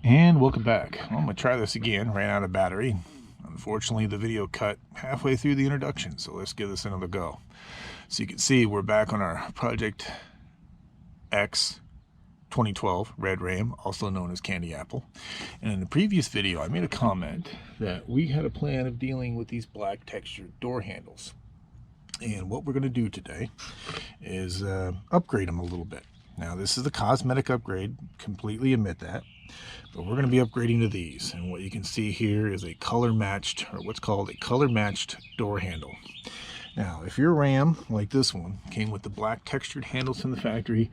And welcome back. I'm going to try this again. Ran out of battery. Unfortunately, the video cut halfway through the introduction, so let's give this another go. So you can see we're back on our Project X 2012 Red Ram, also known as Candy Apple. And in the previous video, I made a comment that we had a plan of dealing with these black textured door handles. And what we're going to do today is upgrade them a little bit. Now, this is the cosmetic upgrade, completely admit that. But we're going to be upgrading to these, and what you can see here is a color matched, or what's called a color matched door handle. Now, if your Ram, like this one, came with the black textured handles from the factory,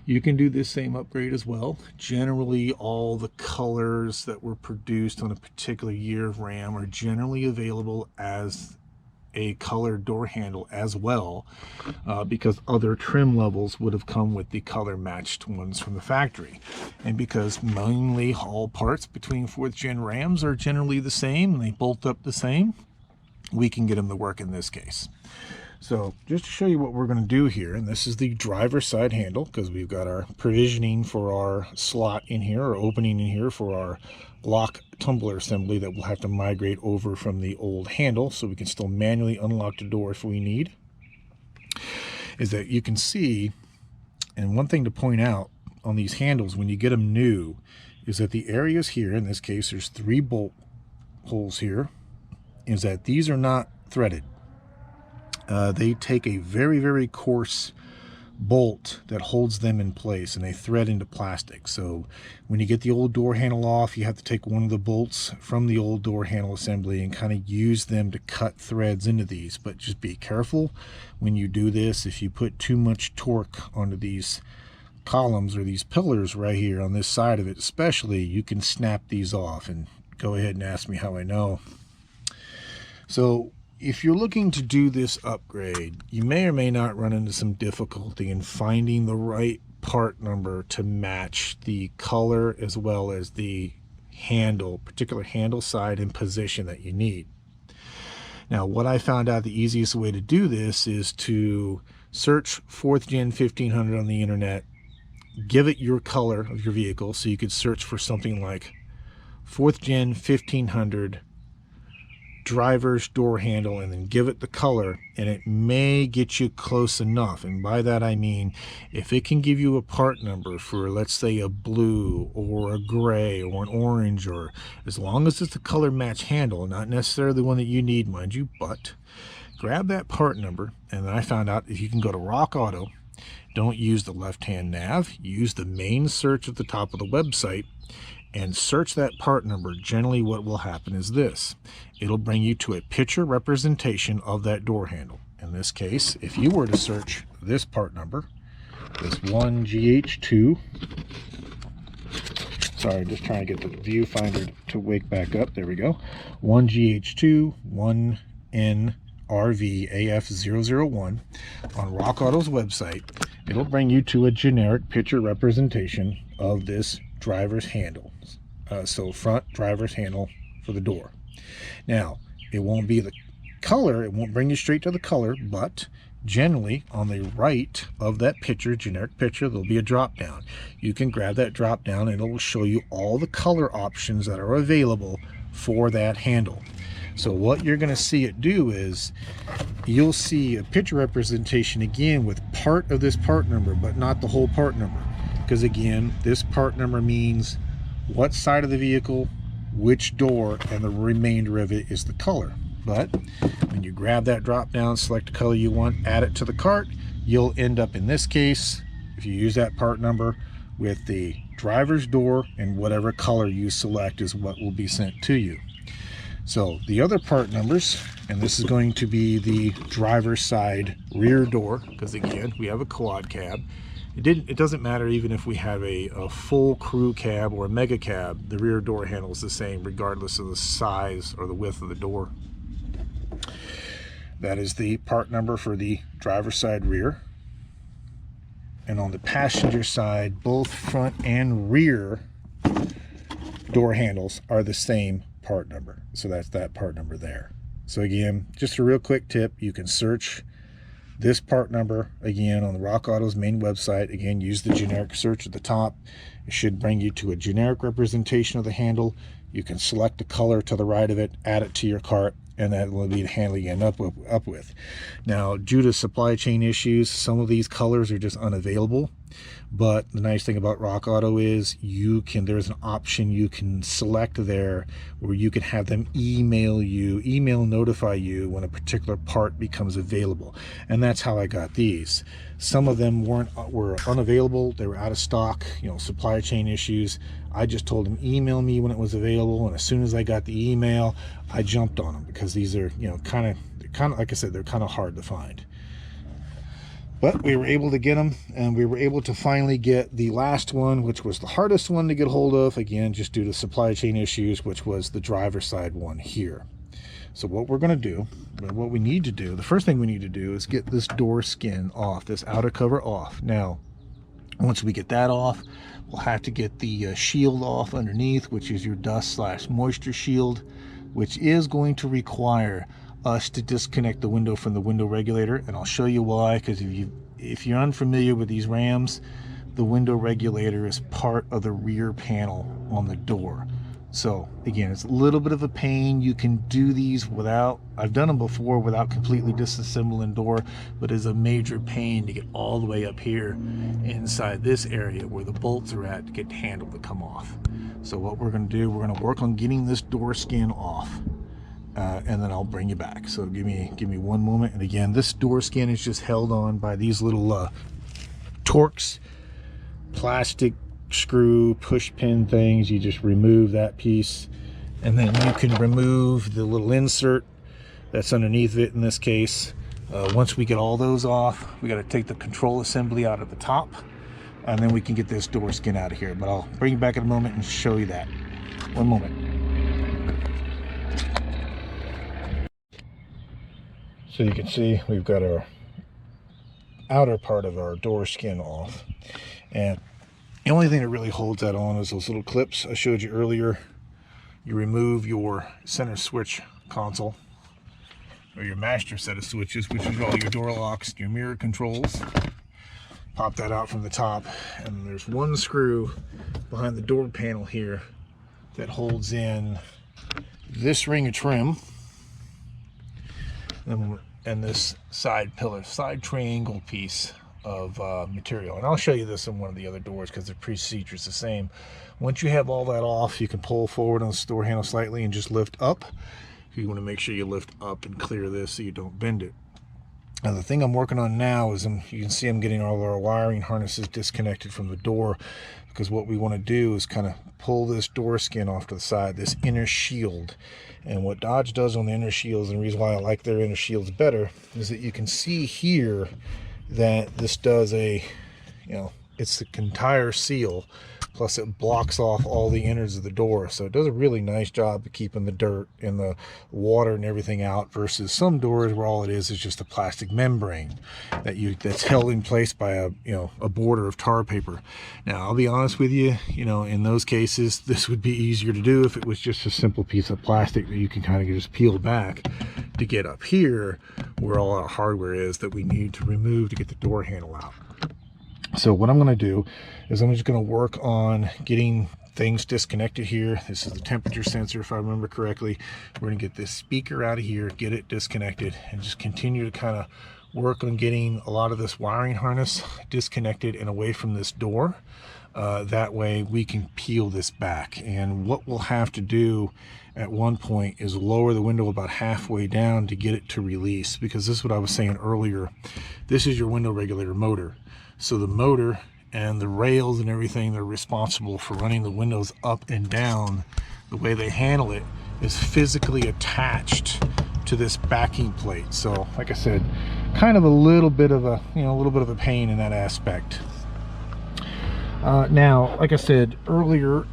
you can do this same upgrade as well. Generally, all the colors that were produced on a particular year of Ram are generally available as a colored door handle as well, because other trim levels would have come with the color matched ones from the factory, and because mainly all parts between 4th gen Rams are generally the same and they bolt up the same, we can get them to work in this case. So just to show you what we're going to do here, and this is the driver's side handle, because we've got our provisioning for our slot in here, or opening in here for our lock tumbler assembly that we'll have to migrate over from the old handle, so we can still manually unlock the door if we need. Is that you can see, and one thing to point out on these handles when you get them new, is that the areas here, in this case there's 3 bolt holes here, is that these are not threaded. They take a very, very coarse bolt that holds them in place, and they thread into plastic. So when you get the old door handle off, you have to take one of the bolts from the old door handle assembly and kind of use them to cut threads into these. But just be careful when you do this. If you put too much torque onto these columns or these pillars right here on this side of it especially, you can snap these off. And go ahead and ask me how I know. So if you're looking to do this upgrade, you may or may not run into some difficulty in finding the right part number to match the color as well as the handle, particular handle side and position that you need. Now, what I found out the easiest way to do this is to search 4th gen 1500 on the internet, give it your color of your vehicle. So you could search for something like 4th gen 1500 driver's door handle, and then give it the color, and it may get you close enough. And by that I mean, if it can give you a part number for, let's say, a blue or a gray or an orange, or as long as it's a color match handle, not necessarily the one that you need, mind you, but grab that part number. And then I found out if you can go to RockAuto, don't use the left-hand nav, use the main search at the top of the website and search that part number. Generally what will happen is this: it'll bring you to a picture representation of that door handle. In this case, if you were to search this part number, this 1GH2, sorry, just trying to get the viewfinder to wake back up, there we go, 1GH2 1NRVAF001 on RockAuto's website, it'll bring you to a generic picture representation of this driver's handle. So front driver's handle for the door. Now, it won't be the color, it won't bring you straight to the color, but generally on the right of that picture, generic picture, there'll be a drop down. You can grab that drop down and it'll show you all the color options that are available for that handle. So what you're going to see it do is you'll see a picture representation again with part of this part number, but not the whole part number. Because again, this part number means what side of the vehicle, which door, and the remainder of it is the color. But when you grab that drop down, select the color you want, add it to the cart, you'll end up, in this case, if you use that part number, with the driver's door, and whatever color you select is what will be sent to you. So the other part numbers, and this is going to be the driver's side rear door, because again, we have a quad cab. It doesn't matter even if we have a full crew cab or a mega cab, the rear door handle is the same regardless of the size or the width of the door. That is the part number for the driver's side rear. And on the passenger side, both front and rear door handles are the same part number. So that's that part number there. So again, just a real quick tip, you can search this part number, again, on the RockAuto's main website. Again, use the generic search at the top. It should bring you to a generic representation of the handle. You can select a color to the right of it, add it to your cart, and that will be the handle you end up with. Now, due to supply chain issues, some of these colors are just unavailable. But the nice thing about RockAuto is there's an option you can select there where you can have them email notify you when a particular part becomes available. And that's how I got these. Some of them were unavailable, they were out of stock, supply chain issues. I just told them email me when it was available, and as soon as I got the email, I jumped on them, because these are kind of like I said, they're kind of hard to find. But we were able to get them, and we were able to finally get the last one, which was the hardest one to get hold of, again, just due to supply chain issues, which was the driver's side one here. So what we're going to do, what we need to do, the first thing we need to do is get this door skin off, this outer cover off. Now, once we get that off, we'll have to get the shield off underneath, which is your dust/moisture shield, which is going to require us to disconnect the window from the window regulator, and I'll show you why. Because if you're unfamiliar with these Rams, the window regulator is part of the rear panel on the door. So again, it's a little bit of a pain. You can do these without, I've done them before without completely disassembling door, but it's a major pain to get all the way up here inside this area where the bolts are at to get the handle to come off. So what we're going to do, we're going to work on getting this door skin off. And then I'll bring you back. So give me one moment. And again, this door skin is just held on by these little Torx plastic screw push pin things. You just remove that piece, and then you can remove the little insert that's underneath it in this case. Once we get all those off, we got to take the control assembly out at the top, and then we can get this door skin out of here. But I'll bring you back in a moment and show you that. One moment. So you can see we've got our outer part of our door skin off, and the only thing that really holds that on is those little clips I showed you earlier. You remove your center switch console, or your master set of switches, which is all your door locks, your mirror controls. Pop that out from the top, and there's one screw behind the door panel here that holds in this ring of trim and this side pillar, side triangle piece of material. And I'll show you this in one of the other doors because the procedure is the same. Once you have all that off, you can pull forward on the door handle slightly and just lift up. You want to make sure you lift up and clear this so you don't bend it. Now the thing I'm working on now is you can see I'm getting all our wiring harnesses disconnected from the door, because what we want to do is kind of pull this door skin off to the side, this inner shield. And what Dodge does on the inner shields, and the reason why I like their inner shields better, is that you can see here that this does a, it's the entire seal, plus it blocks off all the innards of the door. So it does a really nice job of keeping the dirt and the water and everything out, versus some doors where all it is just a plastic membrane that's held in place by a border of tar paper. Now I'll be honest with you, in those cases this would be easier to do if it was just a simple piece of plastic that you can kind of just peel back to get up here where all our hardware is that we need to remove to get the door handle out. So what I'm going to do is I'm just going to work on getting things disconnected here. This is the temperature sensor, if I remember correctly. We're going to get this speaker out of here, get it disconnected, and just continue to kind of work on getting a lot of this wiring harness disconnected and away from this door. That way we can peel this back. And what we'll have to do at one point is lower the window about halfway down to get it to release, because this is what I was saying earlier. This is your window regulator motor. So the motor and the rails and everything, they're responsible for running the windows up and down. The way they handle it is physically attached to this backing plate. So like I said, kind of a little bit of a pain in that aspect. Now, like I said earlier,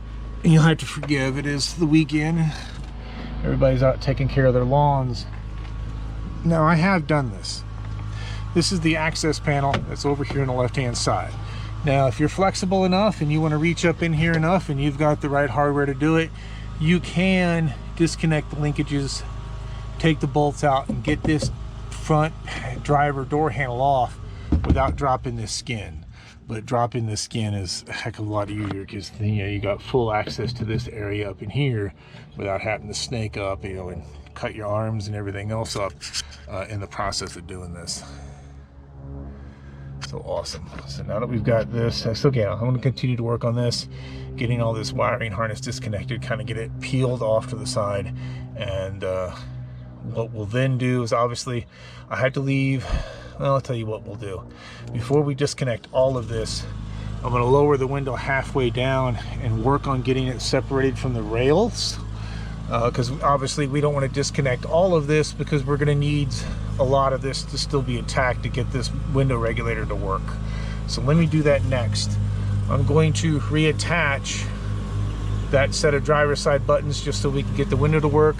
you'll have to forgive, it is the weekend. Everybody's out taking care of their lawns. Now I have done this. This is the access panel that's over here on the left-hand side. Now, if you're flexible enough and you want to reach up in here enough and you've got the right hardware to do it, you can disconnect the linkages, take the bolts out, and get this front driver door handle off without dropping this skin. But dropping this skin is a heck of a lot easier because, you know, you got full access to this area up in here without having to snake up, you know, and cut your arms and everything else up in the process of doing this. So awesome. So now that we've got this, so yeah, I'm going to continue to work on this, getting all this wiring harness disconnected, kind of get it peeled off to the side. And what we'll then do is, obviously I had to leave, well, I'll tell you what we'll do. Before we disconnect all of this, I'm going to lower the window halfway down and work on getting it separated from the rails, because obviously we don't want to disconnect all of this because we're going to need a lot of this to still be intact to get this window regulator to work. So let me do that next. I'm going to reattach that set of driver's side buttons just so we can get the window to work,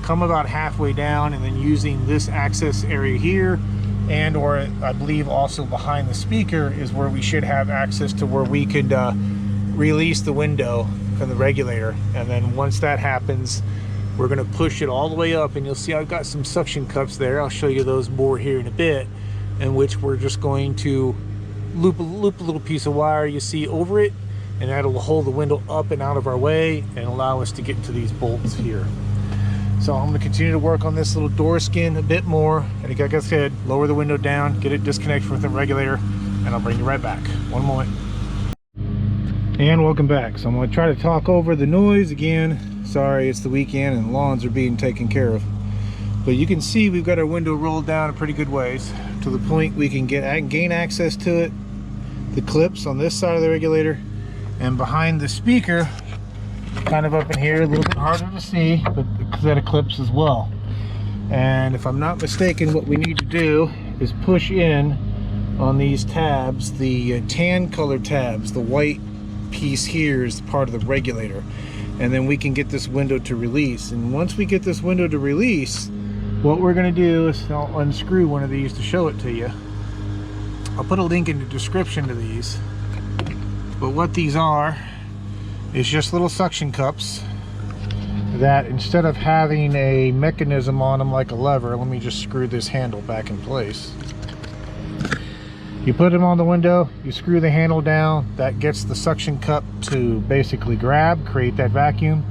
come about halfway down, and then using this access area here, and or I believe also behind the speaker is where we should have access to where we could release the window from the regulator. And then once that happens, we're going to push it all the way up, and you'll see I've got some suction cups there. I'll show you those more here in a bit, in which we're just going to loop a little piece of wire you see over it, and that'll hold the window up and out of our way and allow us to get into these bolts here. So I'm going to continue to work on this little door skin a bit more, and like I said, lower the window down, get it disconnected from the regulator, and I'll bring you right back. One moment. And welcome back. So I'm going to try to talk over the noise again. Sorry, it's the weekend and lawns are being taken care of. But you can see we've got our window rolled down a pretty good ways to the point we can gain access to it. The clips on this side of the regulator, and behind the speaker, kind of up in here, a little bit harder to see, but because that clips as well. And if I'm not mistaken, what we need to do is push in on these tabs, the tan colored tabs. The white piece here is part of the regulator, and then we can get this window to release. And once we get this window to release, what we're going to do is I'll unscrew one of these to show it to you. I'll put a link in the description to these, but what these are is just little suction cups that, instead of having a mechanism on them like a lever, let me just screw this handle back in place. You put them on the window, you screw the handle down, that gets the suction cup to basically grab, create that vacuum,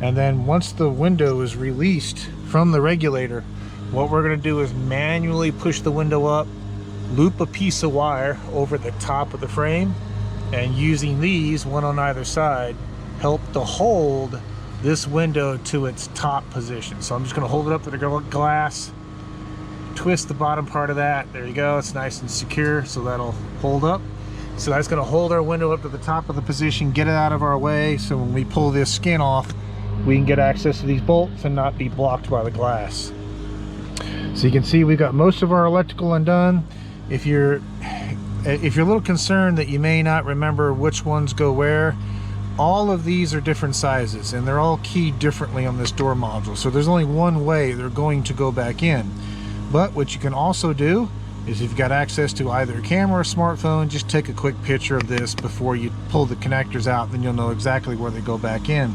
and then once the window is released from the regulator, what we're going to do is manually push the window up, loop a piece of wire over the top of the frame, and using these, one on either side, help to hold this window to its top position. So I'm just going to hold it up to the glass, twist the bottom part of that. There you go. It's nice and secure, so that'll hold up. So that's going to hold our window up to the top of the position, get it out of our way, so when we pull this skin off, we can get access to these bolts and not be blocked by the glass. So you can see we've got most of our electrical undone. If you're a little concerned that you may not remember which ones go where, all of these are different sizes and they're all keyed differently on this door module. So there's only one way they're going to go back in. But what you can also do is, if you've got access to either a camera or a smartphone, just take a quick picture of this before you pull the connectors out, then you'll know exactly where they go back in.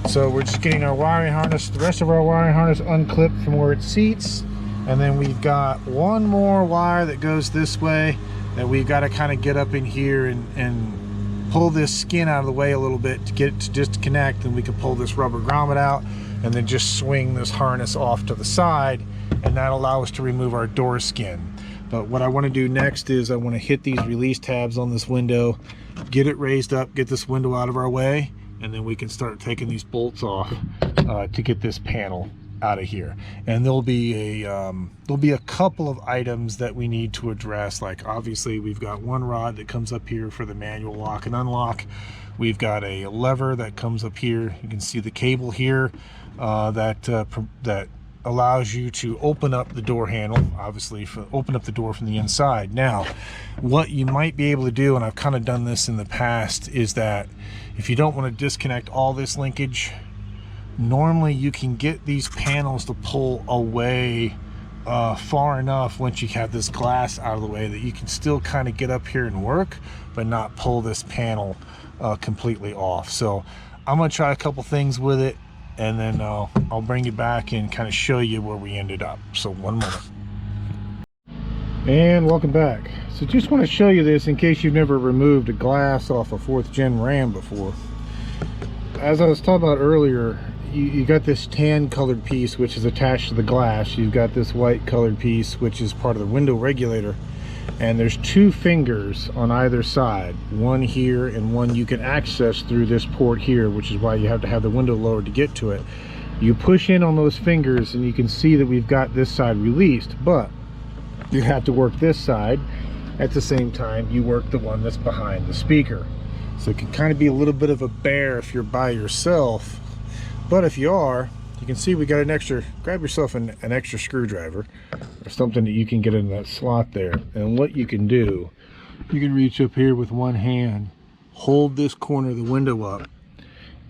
So we're just getting our wiring harness, the rest of our wiring harness unclipped from where it seats. And then we've got one more wire that goes this way that we've got to kind of get up in here and pull this skin out of the way a little bit to get it to disconnect, and we can pull this rubber grommet out and then just swing this harness off to the side, and that'll allow us to remove our door skin. But what I want to do next is I want to hit these release tabs on this window, get it raised up, get this window out of our way, and then we can start taking these bolts off to get this panel out of here. And there'll be a couple of items that we need to address. Like, obviously we've got one rod that comes up here for the manual lock and unlock. We've got a lever that comes up here. You can see the cable here that allows you to open up the door handle, obviously open up the door from the inside. Now, what you might be able to do, and I've kind of done this in the past, is that if you don't want to disconnect all this linkage, normally you can get these panels to pull away far enough once you have this glass out of the way that you can still kind of get up here and work, but not pull this panel completely off. So I'm going to try a couple things with it, and then I'll bring you back and kind of show you where we ended up. So one moment. And welcome back. So just want to show you this in case you've never removed a glass off a 4th gen Ram before. As I was talking about earlier, you got this tan colored piece which is attached to the glass. You've got this white colored piece which is part of the window regulator, and there's 2 fingers on either side, one here and one you can access through this port here, which is why you have to have the window lowered to get to it. You push in on those fingers and you can see that we've got this side released, but you have to work this side at the same time you work the one that's behind the speaker. So it can kind of be a little bit of a bear if you're by yourself, but if you are, you can see we got an extra, grab yourself an extra screwdriver or something that you can get in that slot there. And what you can do, you can reach up here with one hand, hold this corner of the window up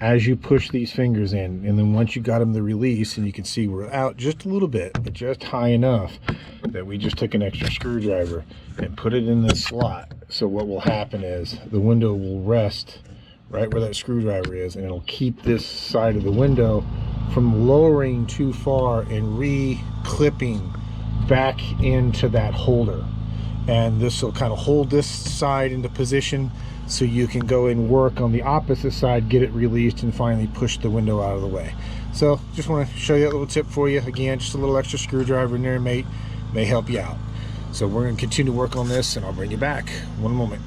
as you push these fingers in, and then once you got them to release, and you can see we're out just a little bit, but just high enough that we just took an extra screwdriver and put it in this slot. So what will happen is the window will rest right where that screwdriver is, and it'll keep this side of the window from lowering too far and re-clipping back into that holder. And this will kind of hold this side into position so you can go and work on the opposite side, get it released, and finally push the window out of the way. So just want to show you that little tip for you. Again, just a little extra screwdriver in there may help you out. So we're going to continue to work on this, and I'll bring you back. One moment.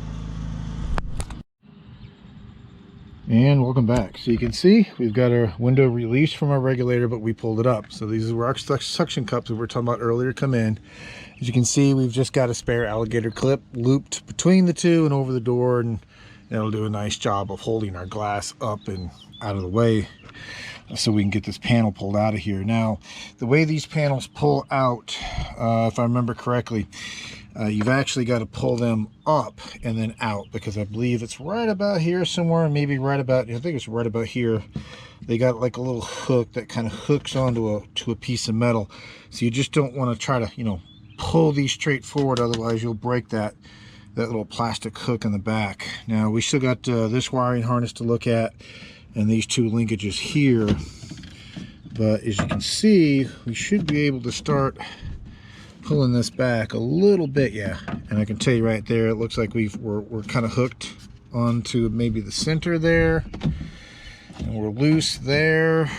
And welcome back. So you can see we've got our window released from our regulator, but we pulled it up. So these are our suction cups that we were talking about earlier come in. As you can see, we've just got a spare alligator clip looped between the two and over the door, and it'll do a nice job of holding our glass up and out of the way so we can get this panel pulled out of here. Now, the way these panels pull out, if I remember correctly, you've actually got to pull them up and then out, because I believe it's right about here somewhere, maybe right about, I think it's right about here. They got like a little hook that kind of hooks onto a piece of metal. So you just don't want to try to, you know, pull these straight forward, otherwise you'll break that little plastic hook in the back. Now we still got this wiring harness to look at and these 2 linkages here, but as you can see, we should be able to start pulling this back a little bit. Yeah, and I can tell you right there, it looks like we're kind of hooked onto maybe the center there, and we're loose there.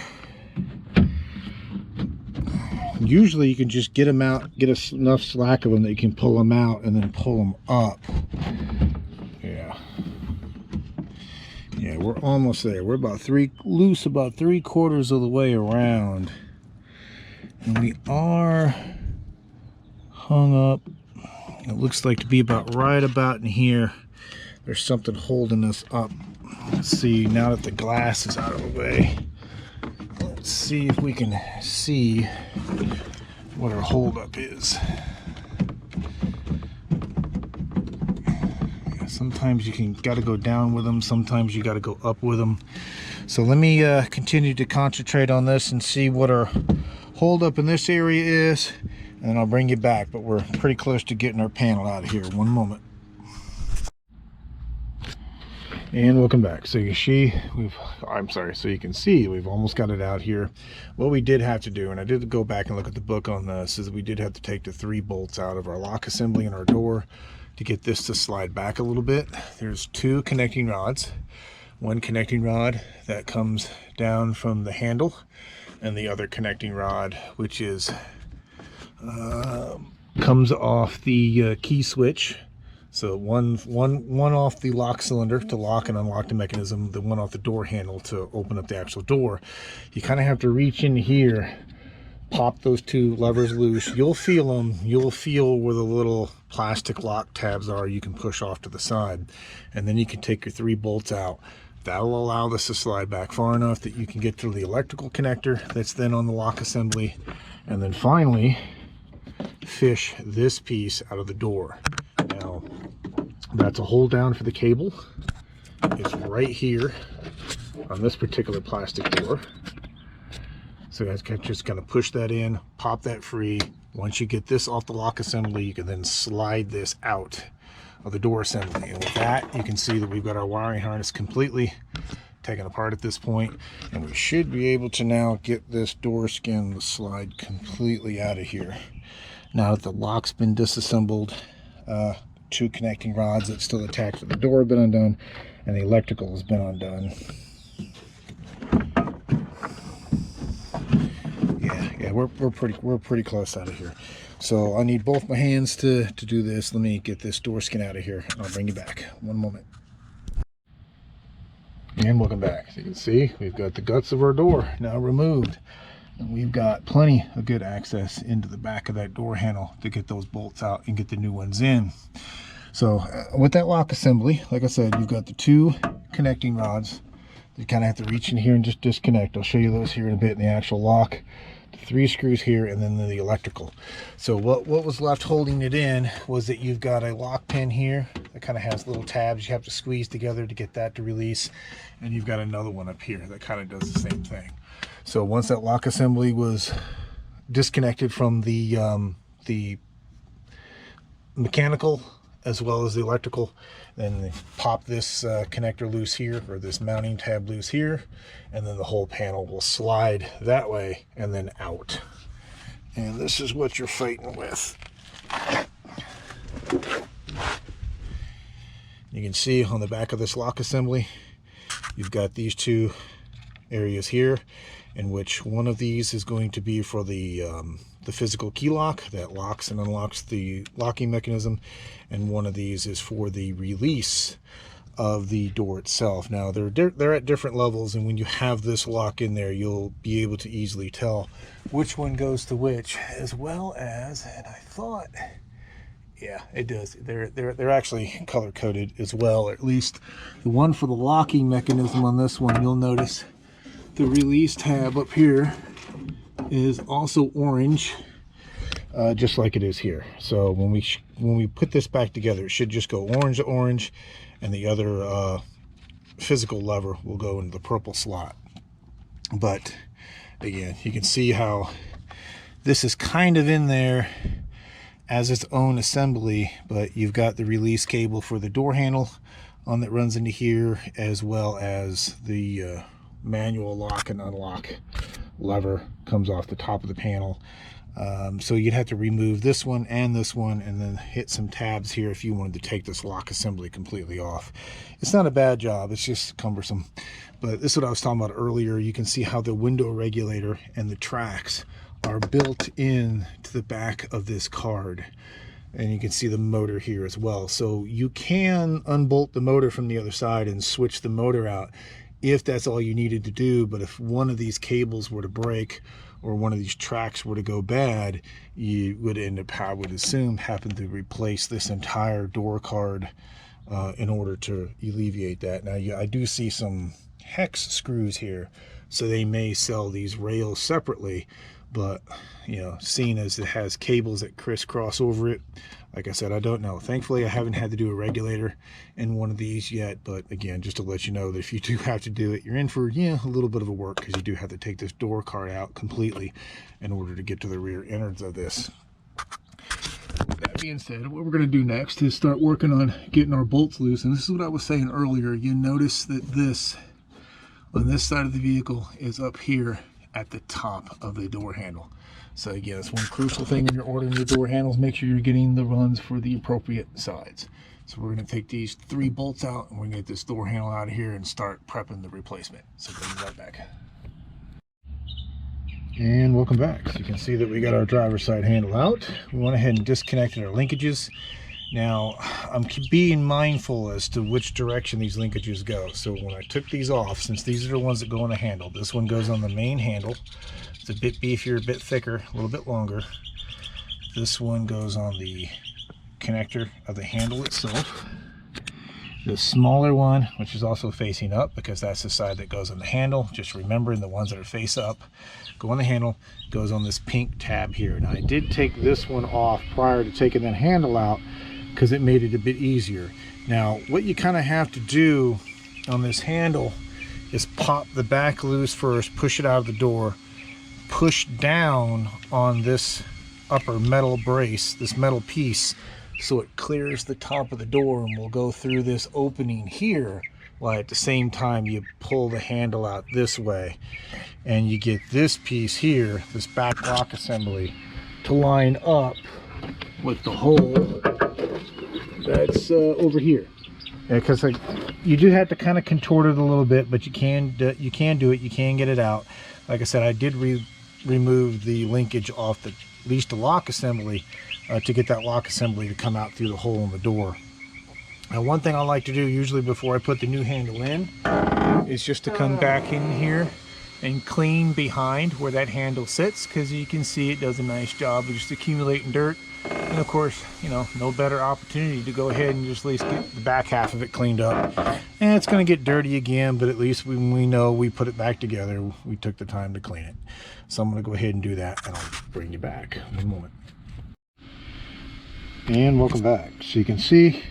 Usually you can just get them out, get enough slack of them that you can pull them out and then pull them up. Yeah, we're almost there. We're about loose about 3/4 of the way around, and we are hung up. It looks like to be right about in here. There's something holding us up. Let's see, now that the glass is out of the way, let's see if we can see what our holdup is. Sometimes you got to go down with them, sometimes you got to go up with them. So let me continue to concentrate on this and see what our holdup in this area is, and then I'll bring you back. But we're pretty close to getting our panel out of here. One moment. And welcome back. So you see, so you can see we've almost got it out here. What we did have to do, and I did go back and look at the book on this, is we did have to take the 3 bolts out of our lock assembly in our door to get this to slide back a little bit. There's 2 connecting rods. One connecting rod that comes down from the handle, and the other connecting rod which is comes off the key switch. So one off the lock cylinder to lock and unlock the mechanism, the one off the door handle to open up the actual door. You kind of have to reach in here, pop those 2 levers loose. You'll feel them. You'll feel where the little plastic lock tabs are. You can push off to the side, and then you can take your 3 bolts out. That'll allow this to slide back far enough that you can get to the electrical connector that's then on the lock assembly, and then finally fish this piece out of the door. Now, that's a hold down for the cable. It's right here on this particular plastic door. So guys, just kind of push that in, pop that free. Once you get this off the lock assembly, you can then slide this out of the door assembly. And with that, you can see that we've got our wiring harness completely taken apart at this point, and we should be able to now get this door skin to slide completely out of here. Now that the lock's been disassembled, 2 connecting rods that still attached to the door have been undone, and the electrical has been undone. Yeah, we're pretty close out of here. So I need both my hands to do this. Let me get this door skin out of here, and I'll bring you back. One moment. And welcome back. As you can see, we've got the guts of our door now removed. And we've got plenty of good access into the back of that door handle to get those bolts out and get the new ones in. So with that lock assembly, like I said, you've got the 2 connecting rods. You kind of have to reach in here and just disconnect. I'll show you those here in a bit in the actual lock. The 3 screws here, and then the electrical. So what was left holding it in was that you've got a lock pin here that kind of has little tabs you have to squeeze together to get that to release, and you've got another one up here that kind of does the same thing. So once that lock assembly was disconnected from the mechanical as well as the electrical, then they pop this connector loose here, or this mounting tab loose here, and then the whole panel will slide that way and then out. And this is what you're fighting with. You can see on the back of this lock assembly, you've got these 2 areas here, in which one of these is going to be for the physical key lock that locks and unlocks the locking mechanism, and one of these is for the release of the door itself. Now they're at different levels, and when you have this lock in there, you'll be able to easily tell which one goes to which, as well as, and I thought, yeah, it does. They're actually color coded as well. Or at least the one for the locking mechanism on this one, you'll notice the release tab up here is also orange, just like it is here. So when we put this back together, it should just go orange to orange, and the other physical lever will go into the purple slot. But again, you can see how this is kind of in there as its own assembly, but you've got the release cable for the door handle on that runs into here, as well as the manual lock and unlock lever comes off the top of the panel. So you'd have to remove this one, and then hit some tabs here if you wanted to take this lock assembly completely off. It's not a bad job, it's just cumbersome. But this is what I was talking about earlier. You can see how the window regulator and the tracks are built in to the back of this card, and you can see the motor here as well. So you can unbolt the motor from the other side and switch the motor out if that's all you needed to do. But if one of these cables were to break, or one of these tracks were to go bad, you would end up, I would assume, having to replace this entire door card in order to alleviate that. Now, I do see some hex screws here, so they may sell these rails separately, but you know, seeing as it has cables that crisscross over it, like I said, I don't know. Thankfully, I haven't had to do a regulator in one of these yet, but again, just to let you know that if you do have to do it, you're in for, yeah, a little bit of a work, because you do have to take this door card out completely in order to get to the rear innards of this. That being said, what we're going to do next is start working on getting our bolts loose. And this is what I was saying earlier. You notice that this, on this side of the vehicle, is up here at the top of the door handle. So again, it's one crucial thing when you're ordering your door handles. Make sure you're getting the runs for the appropriate sides. So we're going to take these 3 bolts out, and we're going to get this door handle out of here and start prepping the replacement. So bring that back. And welcome back. So you can see that we got our driver's side handle out. We went ahead and disconnected our linkages. Now, I'm being mindful as to which direction these linkages go. So when I took these off, since these are the ones that go on the handle, this one goes on the main handle. It's a bit beefier, a bit thicker, a little bit longer. This one goes on the connector of the handle itself. The smaller one, which is also facing up, because that's the side that goes on the handle, just remembering the ones that are face up go on the handle, goes on this pink tab here. Now, I did take this one off prior to taking that handle out, because it made it a bit easier. Now, what you kind of have to do on this handle is pop the back loose first, push it out of the door, push down on this upper metal brace, this metal piece, so it clears the top of the door, and will go through this opening here, while at the same time you pull the handle out this way, and you get this piece here, this back lock assembly, to line up with the hole that's over here. Because like you do have to kind of contort it a little bit, but you can do it. You can get it out. Like I said, I did remove the linkage off at least the lock assembly to get that lock assembly to come out through the hole in the door. Now, one thing I like to do usually before I put the new handle in is just to come back in here and clean behind where that handle sits, because you can see it does a nice job of just accumulating dirt. And of course, you know, no better opportunity to go ahead and just at least get the back half of it cleaned up. And it's going to get dirty again, but at least when we know we put it back together, we took the time to clean it. So I'm going to go ahead and do that, and I'll bring you back in a moment. And welcome back. So you can see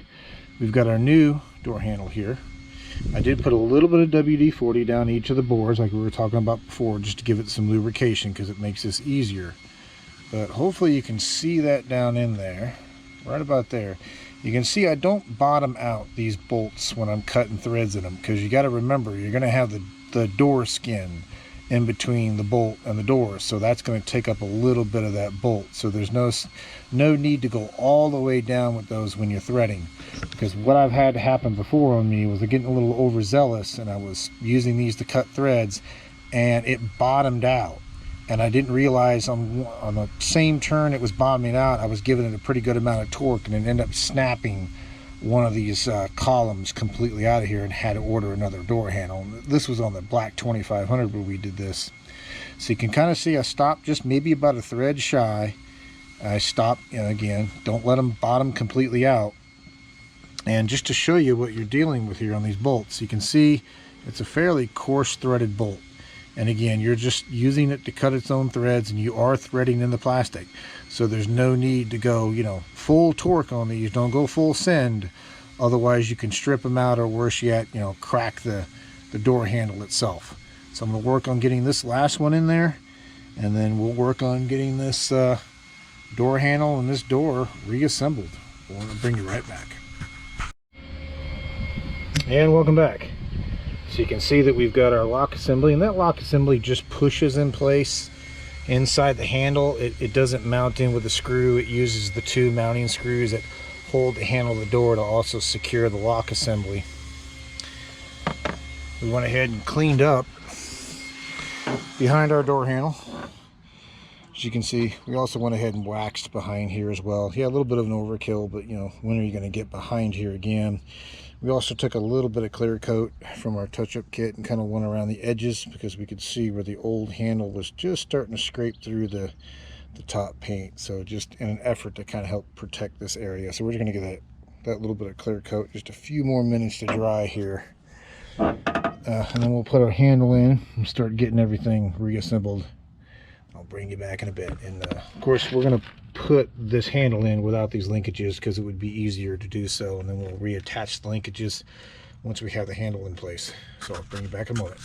we've got our new door handle here. I did put a little bit of WD-40 down each of the boards like we were talking about before, just to give it some lubrication, because it makes this easier. But hopefully you can see that down in there, right about there. You can see I don't bottom out these bolts when I'm cutting threads in them, because you got to remember you're going to have the door skin in between the bolt and the door, so that's going to take up a little bit of that bolt. So there's no need to go all the way down with those when you're threading, because what I've had happen before on me was getting a little overzealous, and I was using these to cut threads and it bottomed out, and I didn't realize on the same turn it was bottoming out, I was giving it a pretty good amount of torque, and it ended up snapping one of these columns completely out of here, and had to order another door handle. This was on the black 2500 where we did this. So you can kind of see I stopped just maybe about a thread shy. I stopped, you know, again, don't let them bottom completely out. And just to show you what you're dealing with here on these bolts, you can see it's a fairly coarse threaded bolt. And again, you're just using it to cut its own threads, and you are threading in the plastic. So there's no need to go, you know, full torque on these. Don't go full send. Otherwise you can strip them out, or worse yet, you know, crack the door handle itself. So I'm going to work on getting this last one in there, and then we'll work on getting this door handle and this door reassembled. I want to bring you right back. And welcome back. So you can see that we've got our lock assembly, and that lock assembly just pushes in place inside the handle. It doesn't mount in with a screw. It uses the two mounting screws that hold the handle of the door to also secure the lock assembly. We went ahead and cleaned up behind our door handle. As you can see, we also went ahead and waxed behind here as well. Yeah, a little bit of an overkill, but you know, when are you going to get behind here again? We also took a little bit of clear coat from our touch-up kit and kind of went around the edges, because we could see where the old handle was just starting to scrape through the top paint. So just in an effort to kind of help protect this area. So we're just going to get that little bit of clear coat, just a few more minutes to dry here. And then we'll put our handle in and start getting everything reassembled. I'll bring you back in a bit. And of course, we're going to put this handle in without these linkages, because it would be easier to do so, and then we'll reattach the linkages once we have the handle in place. So I'll bring you back in a moment.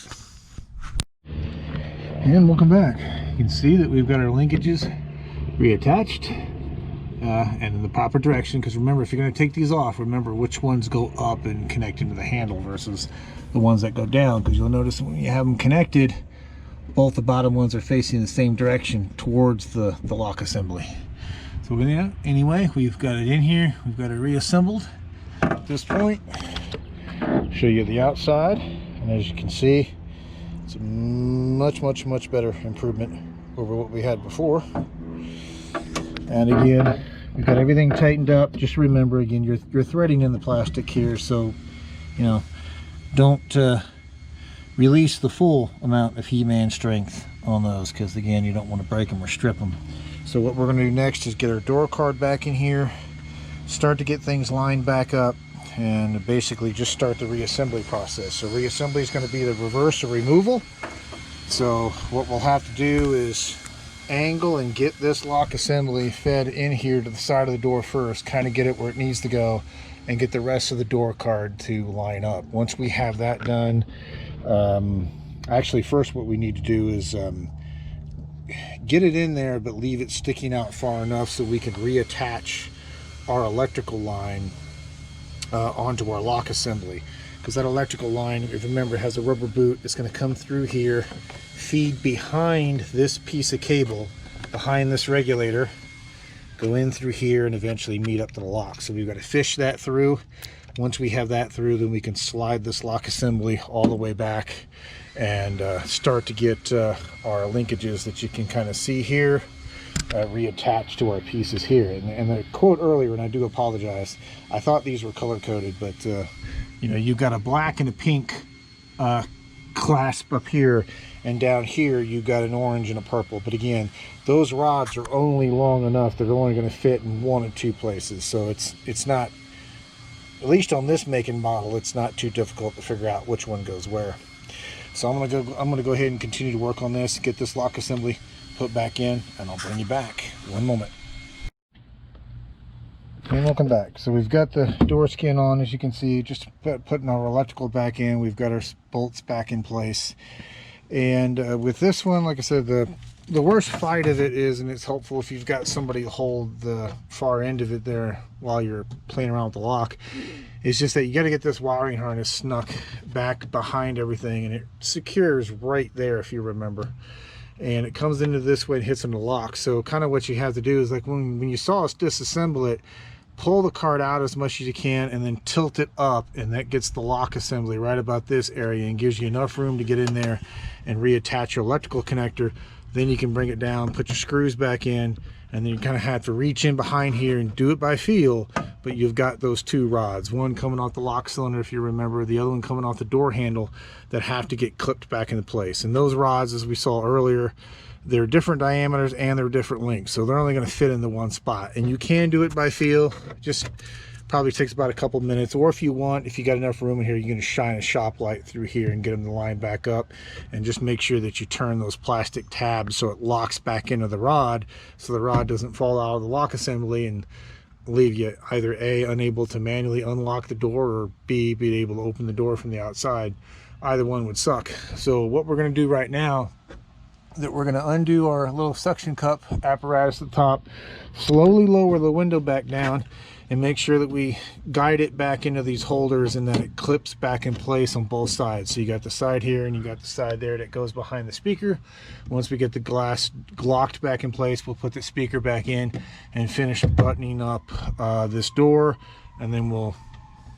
And welcome back. You can see that we've got our linkages reattached and in the proper direction, because remember, if you're going to take these off, remember which ones go up and connect into the handle versus the ones that go down, because you'll notice when you have them connected, both the bottom ones are facing the same direction towards the lock assembly. So anyway, we've got it in here, we've got it reassembled at this point. Show you the outside, and as you can see, it's a much better improvement over what we had before. And again, we've got everything tightened up. Just remember, again, you're threading in the plastic here, so you know, don't release the full amount of He-Man strength on those, because again, you don't want to break them or strip them. So what we're going to do next is get our door card back in here, start to get things lined back up, and basically just start the reassembly process. So reassembly is going to be the reverse or removal. So what we'll have to do is angle and get this lock assembly fed in here to the side of the door first, kind of get it where it needs to go, and get the rest of the door card to line up. Once we have that done, actually first what we need to do is get it in there, but leave it sticking out far enough so we can reattach our electrical line onto our lock assembly, because that electrical line, if you remember, has a rubber boot. It's going to come through here, feed behind this piece of cable, behind this regulator, go in through here, and eventually meet up to the lock. So we've got to fish that through. Once we have that through, then we can slide this lock assembly all the way back and start to get our linkages that you can kind of see here reattached to our pieces here. And the quote earlier, and I do apologize, I thought these were color coded, but you know, you've got a black and a pink clasp up here, and down here you've got an orange and a purple. But again, those rods are only long enough, they're only going to fit in one or two places, so it's not, at least on this make and model, it's not too difficult to figure out which one goes where. So I'm gonna go ahead and continue to work on this, get this lock assembly put back in, and I'll bring you back. One moment. And welcome back. So we've got the door skin on, as you can see, just putting our electrical back in. We've got our bolts back in place. And with this one, like I said, the worst fight of it is, and it's helpful if you've got somebody to hold the far end of it there while you're playing around with the lock, is just that you got to get this wiring harness snuck back behind everything, and it secures right there, if you remember. And it comes into this way and hits on the lock. So kind of what you have to do is, like when you saw us disassemble it, pull the card out as much as you can and then tilt it up, and that gets the lock assembly right about this area and gives you enough room to get in there and reattach your electrical connector. Then you can bring it down, put your screws back in, and then you kind of have to reach in behind here and do it by feel. But you've got those two rods, one coming off the lock cylinder, if you remember, the other one coming off the door handle, that have to get clipped back into place. And those rods, as we saw earlier, they're different diameters and they're different lengths, so they're only going to fit in the one spot. And you can do it by feel, just probably takes about a couple minutes. Or if you want, if you got enough room in here, you're going to shine a shop light through here and get them to line back up, and just make sure that you turn those plastic tabs so it locks back into the rod, so the rod doesn't fall out of the lock assembly and leave you either A, unable to manually unlock the door, or B, being able to open the door from the outside. Either one would suck. So what we're going to do right now, that we're going to undo our little suction cup apparatus at the top, slowly lower the window back down, and make sure that we guide it back into these holders and that it clips back in place on both sides. So you got the side here and you got the side there that goes behind the speaker. Once we get the glass locked back in place, we'll put the speaker back in and finish buttoning up this door, and then we'll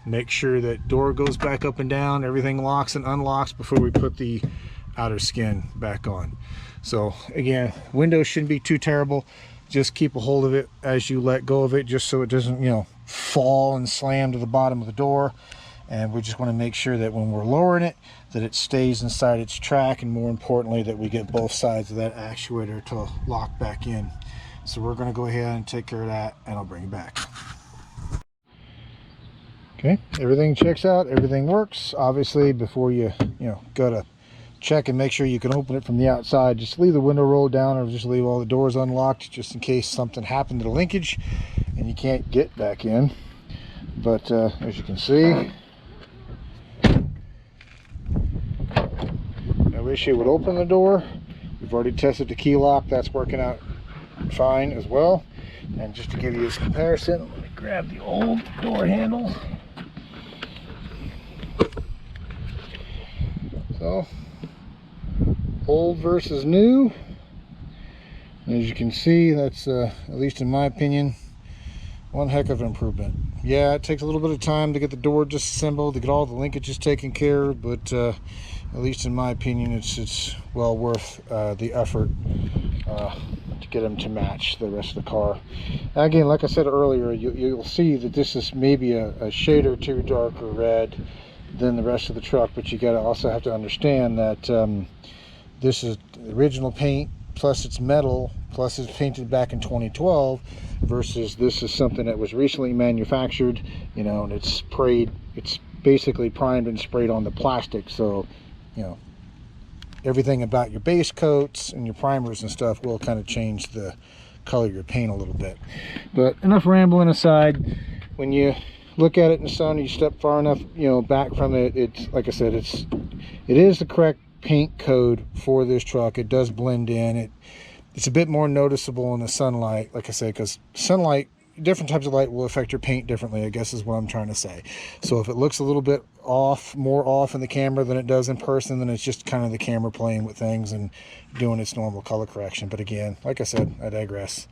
make sure that door goes back up and down, everything locks and unlocks before we put the outer skin back on. So again, windows shouldn't be too terrible. Just keep a hold of it as you let go of it, just so it doesn't, you know, fall and slam to the bottom of the door. And we just want to make sure that when we're lowering it, that it stays inside its track, and more importantly, that we get both sides of that actuator to lock back in. So we're going to go ahead and take care of that, and I'll bring it back. Okay, everything checks out, everything works. Obviously, before you go to check and make sure you can open it from the outside, just leave the window rolled down, or just leave all the doors unlocked, just in case something happened to the linkage and you can't get back in. But as you can see, no issue with opening the door. We've already tested the key lock, that's working out fine as well. And just to give you this comparison, let me grab the old door handle. So old versus new, and as you can see, that's at least in my opinion, one heck of an improvement. Yeah, it takes a little bit of time to get the door disassembled, to get all the linkages taken care of, but at least in my opinion, it's well worth the effort to get them to match the rest of the car. Again, like I said earlier, you'll see that this is maybe a shade or two darker red than the rest of the truck, but you gotta also have to understand that this is the original paint, plus it's metal, plus it's painted back in 2012, versus this is something that was recently manufactured, you know, and it's sprayed, it's basically primed and sprayed on the plastic. So, you know, everything about your base coats and your primers and stuff will kind of change the color of your paint a little bit. But enough rambling aside, when you look at it in the sun, you step far enough, you know, back from it, it's like I said, it is the correct paint code for this truck. It does blend in. It's a bit more noticeable in the sunlight, like I said, because sunlight, different types of light will affect your paint differently, I guess is what I'm trying to say. So if it looks a little bit off, more off in the camera than it does in person, then it's just kind of the camera playing with things and doing its normal color correction. But again, like I said, I digress.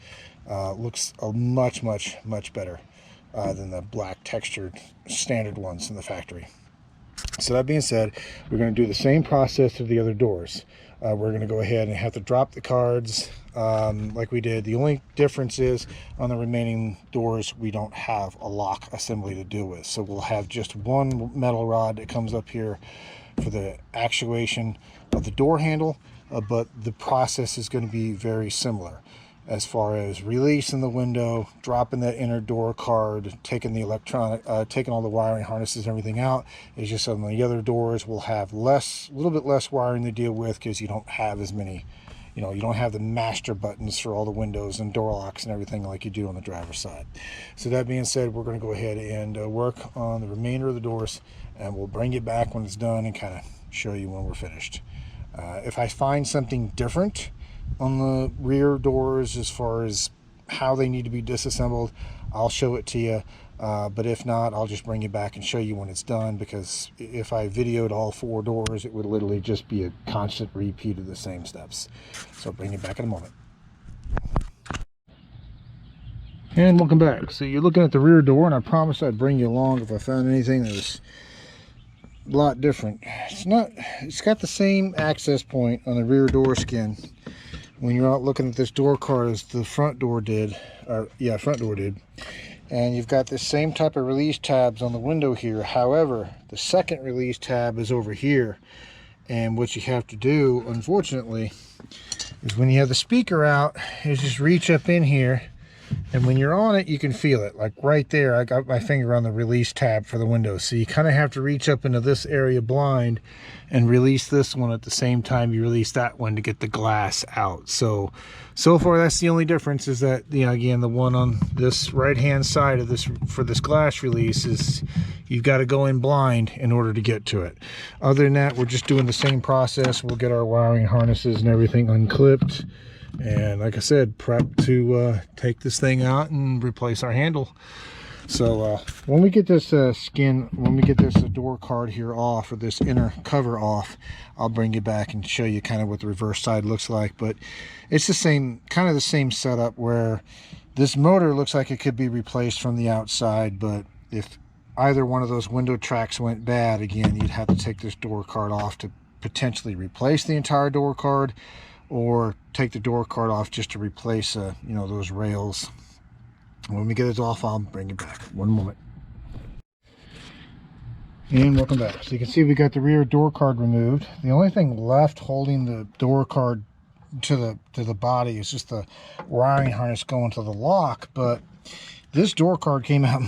Looks much better than the black textured standard ones in the factory. So that being said, we're going to do the same process of the other doors. We're going to go ahead and have to drop the cards like we did. The only difference is on the remaining doors we don't have a lock assembly to deal with, so we'll have just one metal rod that comes up here for the actuation of the door handle, but the process is going to be very similar as far as releasing the window, dropping that inner door card, taking the electronic, taking all the wiring harnesses and everything out. It's just on the other doors we'll have a little bit less wiring to deal with, because you don't have as many, you don't have the master buttons for all the windows and door locks and everything like you do on the driver's side. So that being said, we're going to go ahead and work on the remainder of the doors, and we'll bring it back when it's done and kind of show you when we're finished. If I find something different on the rear doors as far as how they need to be disassembled, I'll show it to you, but if not, I'll just bring it back and show you when it's done, because if I videoed all 4 doors, it would literally just be a constant repeat of the same steps. So I'll bring it back in a moment. And welcome back. So you're looking at the rear door, and I promised I'd bring you along if I found anything that was a lot different. It's got the same access point on the rear door skin when you're out looking at this door card as the front door did, front door did. And you've got the same type of release tabs on the window here. However, the second release tab is over here, and what you have to do, unfortunately, is when you have the speaker out, is just reach up in here, and when you're on it, you can feel it. Like right there, I got my finger on the release tab for the window. So you kind of have to reach up into this area blind and release this one at the same time you release that one to get the glass out. So far that's the only difference, is that, again, the one on this right hand side of this for this glass release is you've got to go in blind in order to get to it. Other than that, we're just doing the same process. We'll get our wiring harnesses and everything unclipped, and like I said, prep to take this thing out and replace our handle. So when we get this door card here off, or this inner cover off, I'll bring you back and show you kind of what the reverse side looks like. But it's the same, kind of the same setup, where this motor looks like it could be replaced from the outside, but if either one of those window tracks went bad, again, you'd have to take this door card off to potentially replace the entire door card, or take the door card off just to replace those rails. When we get it off, I'll bring it back. One moment. And welcome back. So you can see we got the rear door card removed. The only thing left holding the door card to the body is just the wiring harness going to the lock. But this door card came out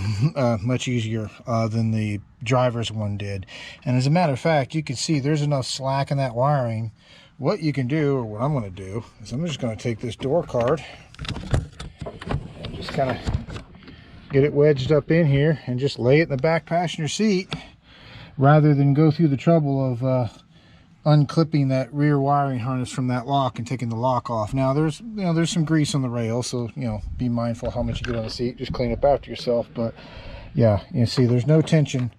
much easier than the driver's one did. And as a matter of fact, you can see there's enough slack in that wiring. What you can do, or what I'm going to do, is I'm just going to take this door card and just kind of get it wedged up in here and just lay it in the back passenger seat, rather than go through the trouble of unclipping that rear wiring harness from that lock and taking the lock off. Now there's some grease on the rail, so be mindful how much you get on the seat. Just clean up after yourself. But yeah, you see there's no tension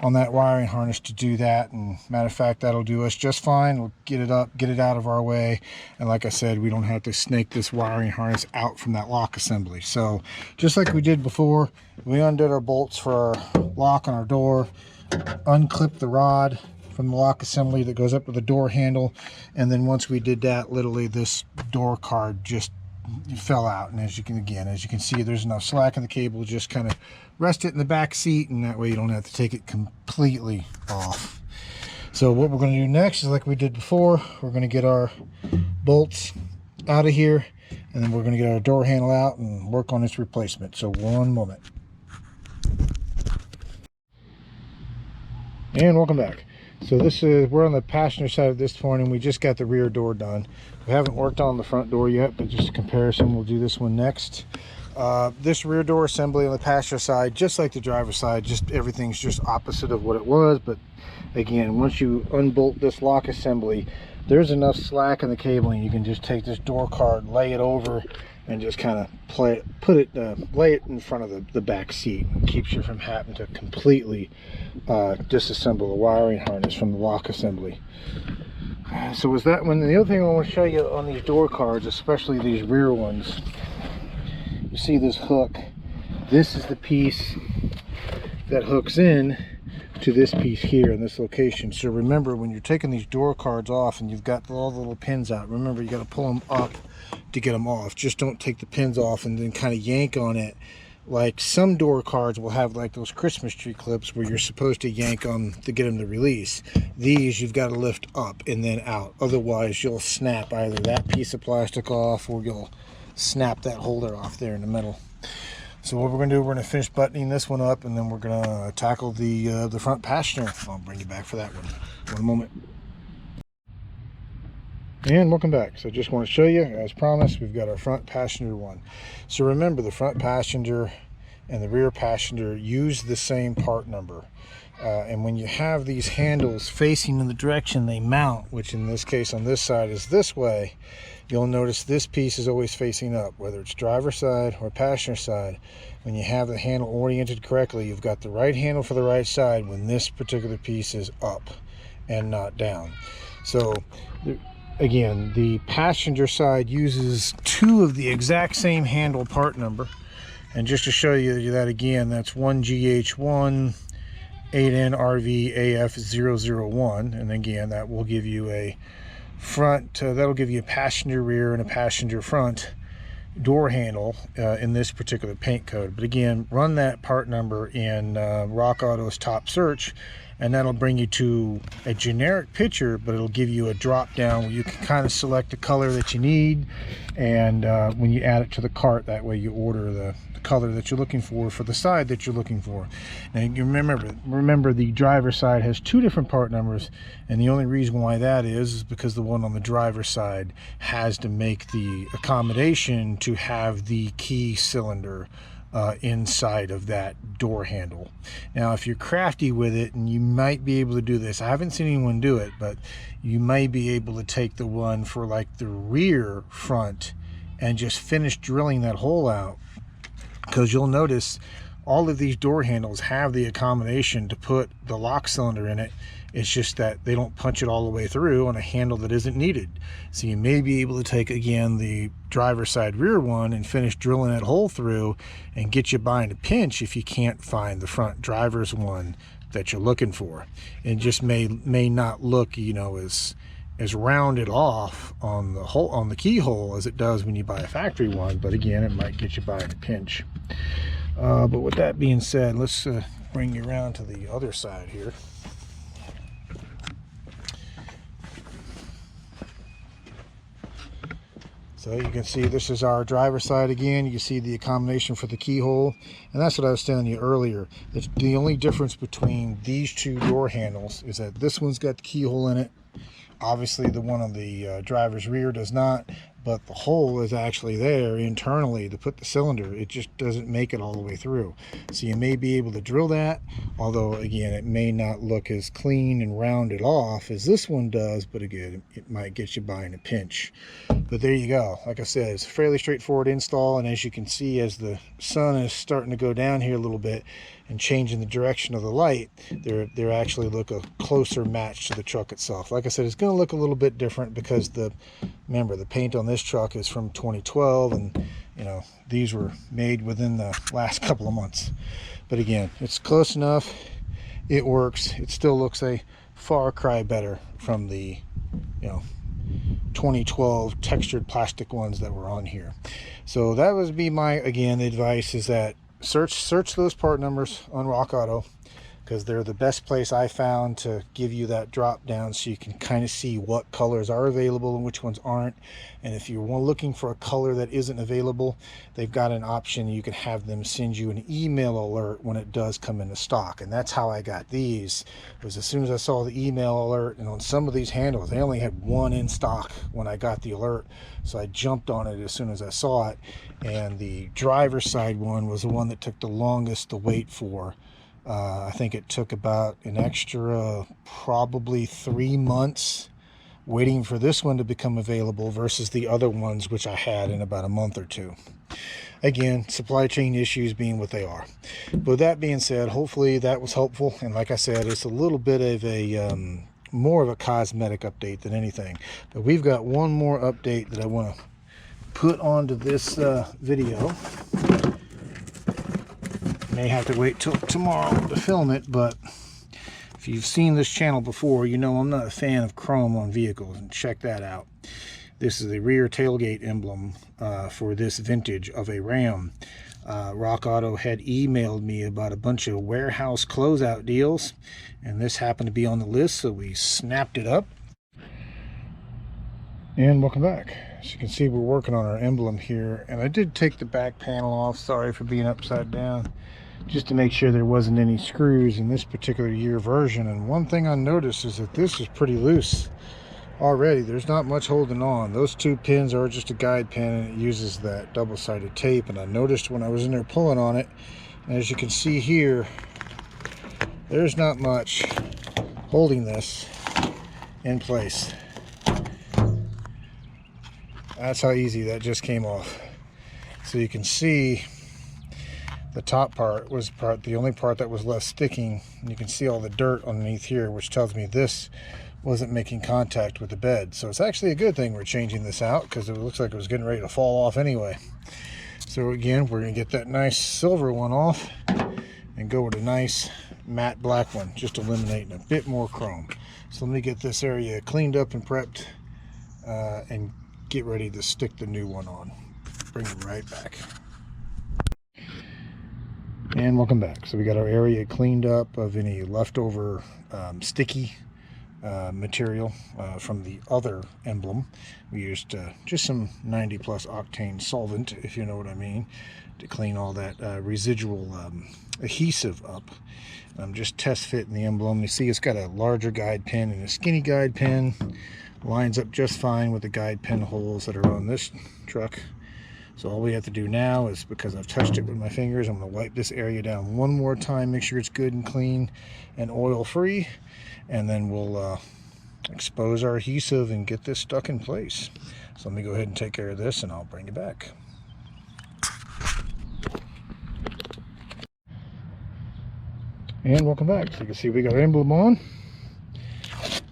on that wiring harness to do that, and matter of fact, that'll do us just fine. We'll get it up, get it out of our way, and like I said, we don't have to snake this wiring harness out from that lock assembly. So just like we did before, we undid our bolts for our lock on our door, unclipped the rod from the lock assembly that goes up to the door handle, and then once we did that, literally this door card just fell out. And as you can see, there's enough slack in the cable, just kind of rest it in the back seat, and that way you don't have to take it completely off. So what we're going to do next is like we did before, we're going to get our bolts out of here, and then we're going to get our door handle out and work on its replacement. So one moment. And welcome back. So we're on the passenger side of this point, and we just got the rear door done. We haven't worked on the front door yet, but just a comparison, we'll do this one next. This rear door assembly on the passenger side, just like the driver's side, just everything's just opposite of what it was. But again, once you unbolt this lock assembly, there's enough slack in the cabling, you can just take this door card, lay it over, and just kind of lay it in front of the back seat. It keeps you from having to completely disassemble the wiring harness from the lock assembly. So was that one. The other thing I want to show you on these door cards, especially these rear ones, see this hook. This is the piece that hooks in to this piece here in this location. So remember, when you're taking these door cards off and you've got all the little pins out, remember you got to pull them up to get them off. Just don't take the pins off and then kind of yank on it. Like some door cards will have like those Christmas tree clips where you're supposed to yank on to get them to release. These you've got to lift up and then out. Otherwise you'll snap either that piece of plastic off or you'll snap that holder off there in the middle. So what we're going to do, we're going to finish buttoning this one up, and then we're going to tackle the front passenger. I'll bring you back for that one. One moment. And welcome back. So just want to show you, as promised, we've got our front passenger one. So remember, the front passenger and the rear passenger use the same part number. And when you have these handles facing in the direction they mount, which in this case on this side is this way, you'll notice this piece is always facing up, whether it's driver side or passenger side. When you have the handle oriented correctly, you've got the right handle for the right side when this particular piece is up and not down. So again, the passenger side uses two of the exact same handle part number. And just to show you that again, that's 1GH1 8NRV AF001, and again that will give you a front, that'll give you a passenger rear and a passenger front door handle in this particular paint code. But again, run that part number in RockAuto's top search, and that'll bring you to a generic picture, but it'll give you a drop down where you can kind of select the color that you need, and when you add it to the cart, that way you order the color that you're looking for the side that you're looking for. Now you remember the driver side has two different part numbers, and the only reason why that is because the one on the driver side has to make the accommodation to have the key cylinder inside of that door handle. Now if you're crafty with it, and you might be able to do this, I haven't seen anyone do it, but you may be able to take the one for like the rear front and just finish drilling that hole out, because you'll notice all of these door handles have the accommodation to put the lock cylinder in it. It's just that they don't punch it all the way through on a handle that isn't needed. So you may be able to take again the driver side rear one and finish drilling that hole through and get you by in a pinch if you can't find the front driver's one that you're looking for. It just may not look, you know, as rounded off on the hole, on the keyhole, as it does when you buy a factory one, but again, it might get you by in a pinch. But with that being said, let's bring you around to the other side here. So you can see this is our driver side again. You can see the accommodation for the keyhole, and that's what I was telling you earlier. The only difference between these two door handles is that this one's got the keyhole in it. Obviously the one on the driver's rear does not, but the hole is actually there internally to put the cylinder. It just doesn't make it all the way through. So you may be able to drill that, although again it may not look as clean and rounded off as this one does, but again it might get you by in a pinch. But there you go. Like I said, it's a fairly straightforward install, and as you can see, as the sun is starting to go down here a little bit and changing the direction of the light, they're actually look a closer match to the truck itself. Like I said, it's going to look a little bit different because remember the paint on this truck is from 2012, and you know these were made within the last couple of months. But again, it's close enough. It works. It still looks a far cry better from the 2012 textured plastic ones that were on here. So that would be my, again, advice is that search those part numbers on RockAuto, because they're the best place I found to give you that drop down so you can kind of see what colors are available and which ones aren't. And if you're looking for a color that isn't available, they've got an option. You can have them send you an email alert when it does come into stock. And that's how I got these, was as soon as I saw the email alert, and on some of these handles they only had one in stock when I got the alert, so I jumped on it as soon as I saw it. And the driver's side one was the one that took the longest to wait for. I think it took about an extra probably 3 months waiting for this one to become available versus the other ones which I had in about a month or two. Again, supply chain issues being what they are. But with that being said, hopefully that was helpful, and like I said, it's a little bit of a more of a cosmetic update than anything. But we've got one more update that I want to put onto this video. may have to wait till tomorrow to film it, but if you've seen this channel before, you know I'm not a fan of chrome on vehicles, and check that out. This is the rear tailgate emblem for this vintage of a Ram. RockAuto had emailed me about a bunch of warehouse closeout deals, and this happened to be on the list, so we snapped it up. And welcome back. As you can see, we're working on our emblem here, and I did take the back panel off, sorry for being upside down, just to make sure there wasn't any screws in this particular year version. And one thing I noticed is that this is pretty loose already. There's not much holding on. Those two pins are just a guide pin, and it uses that double-sided tape. And I noticed when I was in there pulling on it, and as you can see here, there's not much holding this in place. That's how easy that just came off. So you can see the top part was the only part that was left sticking, and you can see all the dirt underneath here, which tells me this wasn't making contact with the bed. So it's actually a good thing we're changing this out, because it looks like it was getting ready to fall off anyway. So again, we're going to get that nice silver one off and go with a nice matte black one, just eliminating a bit more chrome. So let me get this area cleaned up and prepped and get ready to stick the new one on. Bring it right back. And welcome back. So we got our area cleaned up of any leftover sticky material from the other emblem. We used just some 90 plus octane solvent, if you know what I mean, to clean all that residual adhesive up. I'm just test fitting the emblem. You see it's got a larger guide pin and a skinny guide pin. Lines up just fine with the guide pin holes that are on this truck. So all we have to do now is, because I've touched it with my fingers, I'm going to wipe this area down one more time, make sure it's good and clean and oil free, and then we'll expose our adhesive and get this stuck in place. So let me go ahead and take care of this, and I'll bring you back. And welcome back. So you can see we got our emblem on.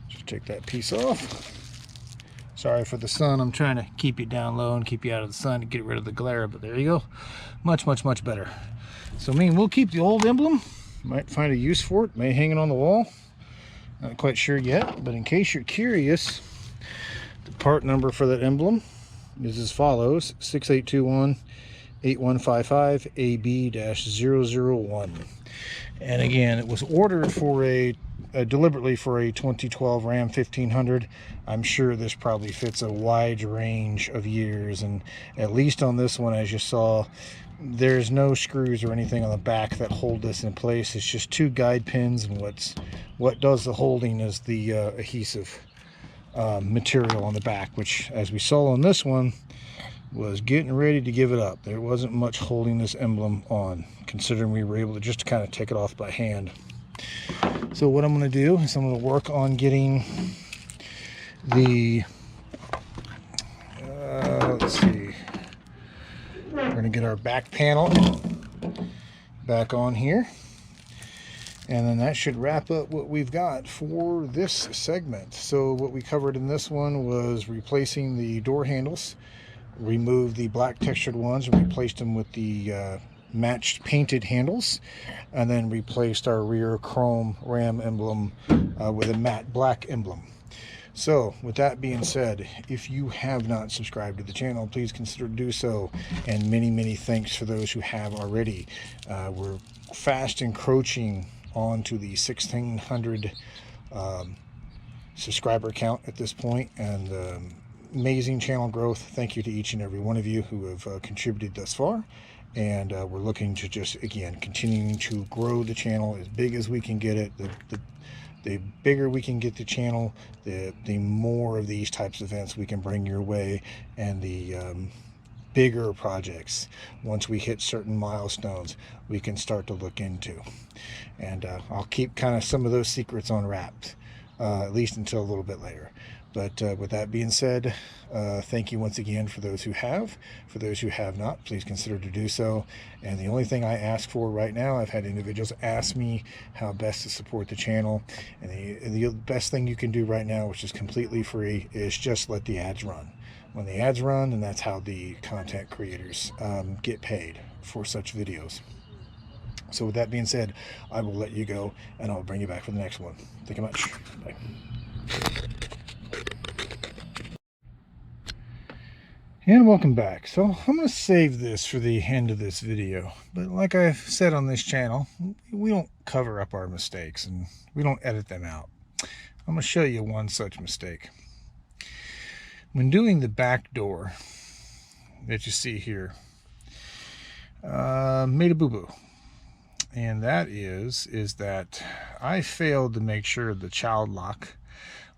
Just take that piece off. Sorry for the sun. I'm trying to keep you down low and keep you out of the sun to get rid of the glare, but there you go. Much better. So I mean, we'll keep the old emblem. Might find a use for it. May hang it on the wall. Not quite sure yet, but in case you're curious, the part number for that emblem is as follows: 6821-8155 AB-001. And again, it was ordered for deliberately for a 2012 Ram 1500. I'm sure this probably fits a wide range of years, and at least on this one, as you saw, there's no screws or anything on the back that hold this in place. It's just two guide pins, and what does the holding is the adhesive material on the back, which, as we saw on this one, was getting ready to give it up. There wasn't much holding this emblem on, considering we were able to just kind of take it off by hand. So what I'm going to do is I'm going to work on getting the let's see, we're going to get our back panel back on here, and then that should wrap up what we've got for this segment. So what we covered in this one was replacing the door handles, removed the black textured ones and replaced them with the matched painted handles, and then replaced our rear chrome Ram emblem with a matte black emblem. So with that being said, if you have not subscribed to the channel, please consider to do so, and many thanks for those who have already. We're fast encroaching onto the 1600 subscriber count at this point, and amazing channel growth. Thank you to each and every one of you who have contributed thus far, and we're looking to just, again, continuing to grow the channel as big as we can get it. The bigger we can get the channel, the more of these types of events we can bring your way, and the bigger projects, once we hit certain milestones, we can start to look into. And I'll keep kind of some of those secrets on wraps, at least until a little bit later. But with that being said, thank you once again for those who have. For those who have not, please consider to do so. And the only thing I ask for right now, I've had individuals ask me how best to support the channel. And the best thing you can do right now, which is completely free, is just let the ads run. When the ads run, and that's how the content creators get paid for such videos. So with that being said, I will let you go, and I'll bring you back for the next one. Thank you much. Bye. And welcome back. So I'm going to save this for the end of this video. But like I've said on this channel, we don't cover up our mistakes and we don't edit them out. I'm going to show you one such mistake. When doing the back door that you see here, made a boo-boo. And that is that I failed to make sure the child lock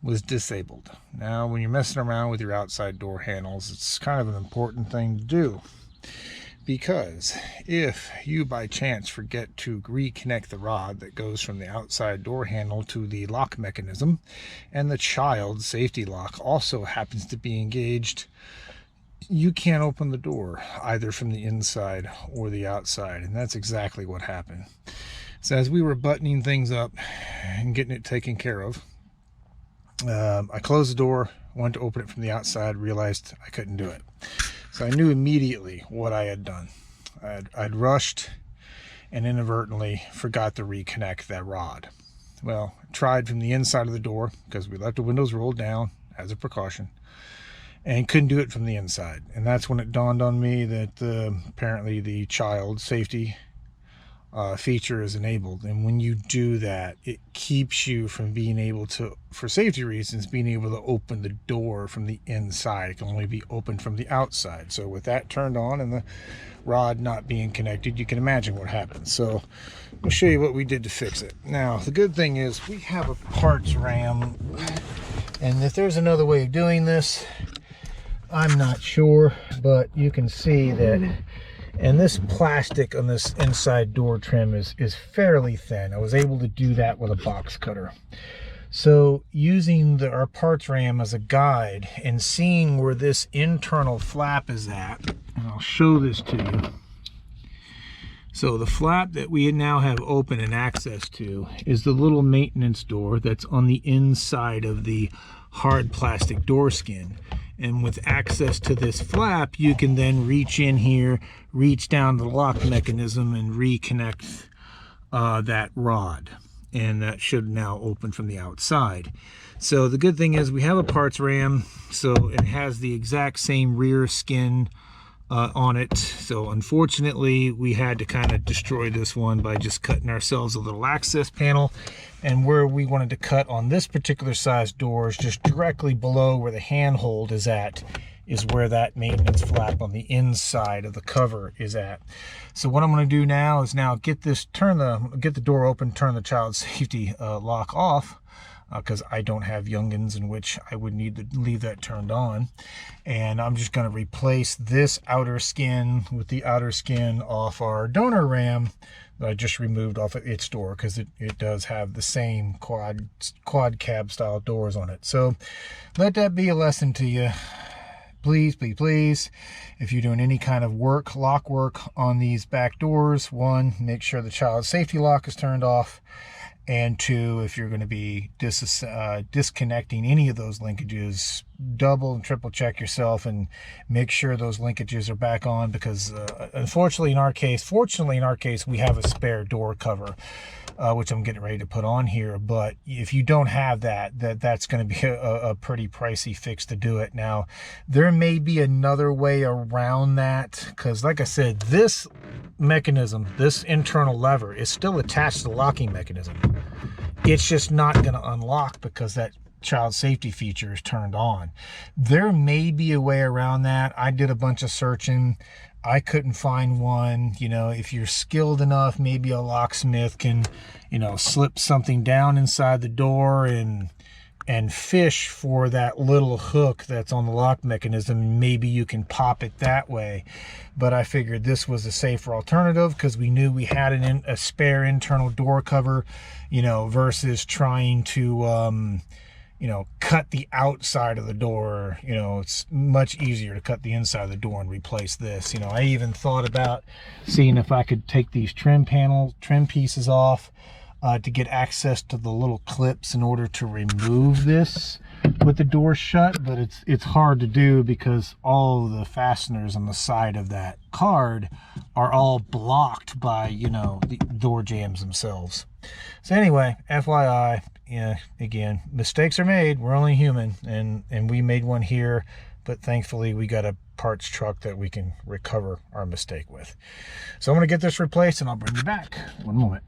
was disabled. Now, when you're messing around with your outside door handles, it's kind of an important thing to do, because if you by chance forget to reconnect the rod that goes from the outside door handle to the lock mechanism, and the child safety lock also happens to be engaged, you can't open the door either from the inside or the outside. And that's exactly what happened. So as we were buttoning things up and getting it taken care of, I closed the door, wanted to open it from the outside, realized I couldn't do it. So I knew immediately what I had done. I'd rushed and inadvertently forgot to reconnect that rod. Well, I tried from the inside of the door because we left the windows rolled down as a precaution, and couldn't do it from the inside. And that's when it dawned on me that apparently the child safety feature is enabled, and when you do that, it keeps you from being able to, for safety reasons, being able to open the door from the inside. It can only be opened from the outside. So with that turned on and the rod not being connected, you can imagine what happens. So I'll show you what we did to fix it. Now, the good thing is we have a parts ram, and if there's another way of doing this, I'm not sure, but you can see that. And this plastic on this inside door trim is fairly thin. I was able to do that with a box cutter. So using our parts ram as a guide and seeing where this internal flap is at, and I'll show this to you. So the flap that we now have open and access to is the little maintenance door that's on the inside of the hard plastic door skin. And with access to this flap, you can then reach in here, reach down the lock mechanism, and reconnect that rod. And that should now open from the outside. So the good thing is we have a parts ram, so it has the exact same rear skin on it. So unfortunately, we had to kind of destroy this one by just cutting ourselves a little access panel. And where we wanted to cut on this particular size door is just directly below where the handhold is at, is where that maintenance flap on the inside of the cover is at. So what I'm going to do now is get the door open, turn the child safety lock off, because I don't have youngins in which I would need to leave that turned on. And I'm just going to replace this outer skin with the outer skin off our donor ram that I just removed off of its door, because it does have the same quad cab style doors on it. So let that be a lesson to you. Please, please, please, if you're doing any kind of lock work on these back doors, one, make sure the child safety lock is turned off. And two, if you're going to be disconnecting any of those linkages, double and triple check yourself and make sure those linkages are back on, because fortunately in our case, we have a spare door cover, which I'm getting ready to put on here. But if you don't have that's going to be a pretty pricey fix to do it. Now, there may be another way around that, because like I said, this mechanism, this internal lever, is still attached to the locking mechanism. It's just not going to unlock because that child safety feature is turned on. There may be a way around that. I did a bunch of searching. I couldn't find one. You know, if you're skilled enough, maybe a locksmith can, slip something down inside the door and fish for that little hook that's on the lock mechanism. Maybe you can pop it that way. But I figured this was a safer alternative, because we knew we had a spare internal door cover, versus trying to, cut the outside of the door. It's much easier to cut the inside of the door and replace this. I even thought about seeing if I could take these trim pieces off to get access to the little clips in order to remove this. with the door shut, but it's hard to do because all of the fasteners on the side of that card are all blocked by, you know, the door jambs themselves. So anyway, FYI, yeah, again, mistakes are made. We're only human, and we made one here, but thankfully we got a parts truck that we can recover our mistake with. So I'm going to get this replaced and I'll bring you back. One moment.